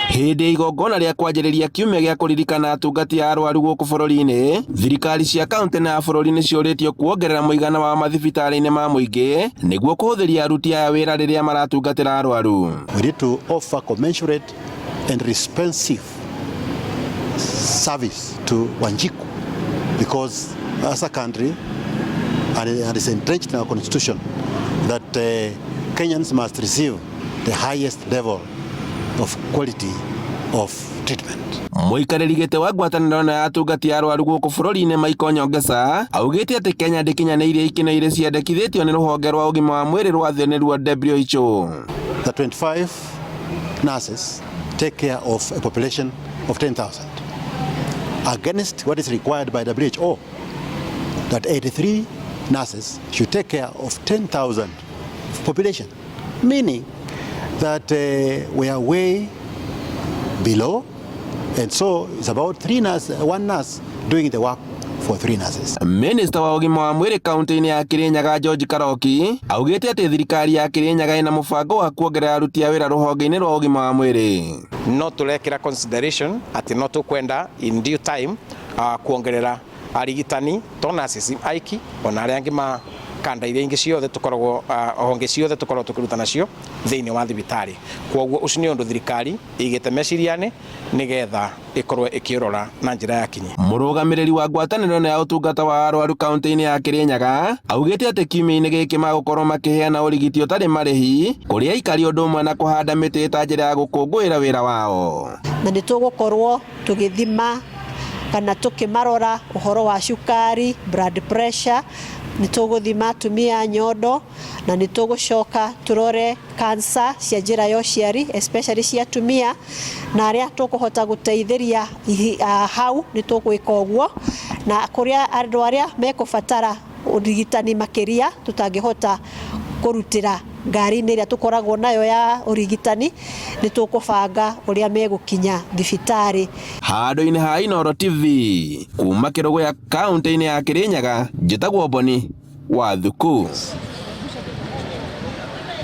Hindi igongona rĩa kwanjĩrĩria kiumia gĩa kũririkana atungati a arwaru gũkũ bũrũri-inĩ, thirikari cia kaunti na bũrũri nĩ ciũrĩtio kuongerera mũigana wa mathibitarĩ-inĩ ma mũingĩ nĩguo kũhũthĩria aruti aya wĩra rĩrĩa maratungatĩra arwaru. We need to offer commensurate and responsive service to Wanjiku because as a country and it's entrenched in our constitution that Kenyans must receive the highest level of quality of treatment. Mũikarĩri gĩtĩ wa ngwatanĩro ya atungati a arwaru gũkũ bũrũri-inĩ Michael Nyongesa augĩte atĩ Kenya ndĩkinyanĩirie ikĩno iria ciandĩkithĩtio nĩ rũhonge rwa ũgima wa mwĩrĩ rwa thĩ nĩruo WHO. The 25 nurses take care of a population of 10,000 against what is required by WHO that 83 nurses should take care of 10,000 population, meaning that we are way below, and so it's about one nurse doing the work for 3 nurses. Minister wa ũgima wa mwĩrĩ kaunti-inĩ ya Kirinyaga George Karoki augĩte atĩ thirikari ya Kirinyaga ĩna mũbango wa kuongerera aruti a wĩra rũhonge-inĩ rwa ũgima wa mwĩrĩ. No turekĩra consideration atĩ no tukwenda in due time kuongerera arigitani to nurses aiki ona arĩa angĩ kanda iria ingĩ ciothe tukoragwo honge ciothe tukoragwo tukiruta nacio thĩinĩ wa thibitarĩ. Kwoguo ũcio nĩ ũndũ thirikari ĩigĩte meciria-inĩ nĩgetha ĩkorwo ĩkĩrora na njĩra ya kinyi. Mũrũgamĩrĩri wa ngwatanĩro ya ũtungata wa arwaru kaunti-inĩ ya Kirinyaga augĩte atĩ kiumia-inĩ gĩkĩ magũkorwo makĩheana ũrigiti ũtarĩ marĩhi kũrĩ aikari ũndũ ũmwe na kũhanda mĩtĩ ta njĩra ya gũkũngũĩra wĩra wao. Na nĩ tũgũkorwo tũgĩthima kana tũkĩmarora ũhoro wa cukari, blood pressure, nĩ tũgũthima atumia nyondo na nĩ tũgũcoka tũrore cancer cia njĩra ya ũciari especially cia atumia na arĩa tũkũhota gũteithĩria hau nĩ tũgwĩka ũguo na kũrĩa andũ arĩa mekũbatara ũrigitani makĩria tũtangĩhota kũrutĩra ngari-inĩ ĩrĩa tũkoragwo nayo ya ũrigitani nĩ tũkũbanga ũrĩa megũkinya thibitarĩ. Handũ-inĩ ha Inooro TV kuma Kĩrũgũ ya kaunti-inĩ ya Kirinyaga njĩtagwo Boni wa Thuku.